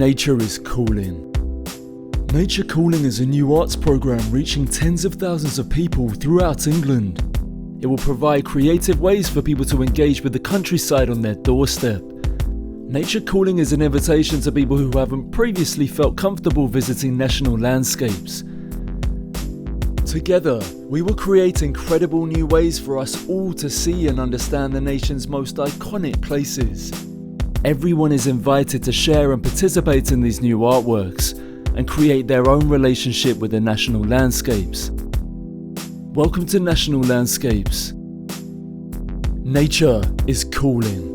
Nature is Calling. Nature Calling is a new arts program reaching tens of thousands of people throughout England. It will provide creative ways for people to engage with the countryside on their doorstep. Nature Calling is an invitation to people who haven't previously felt comfortable visiting national landscapes. Together, we will create incredible new ways for us all to see and understand the nation's most iconic places. Everyone is invited to share and participate in these new artworks and create their own relationship with the national landscapes. Welcome to National Landscapes. Nature is calling.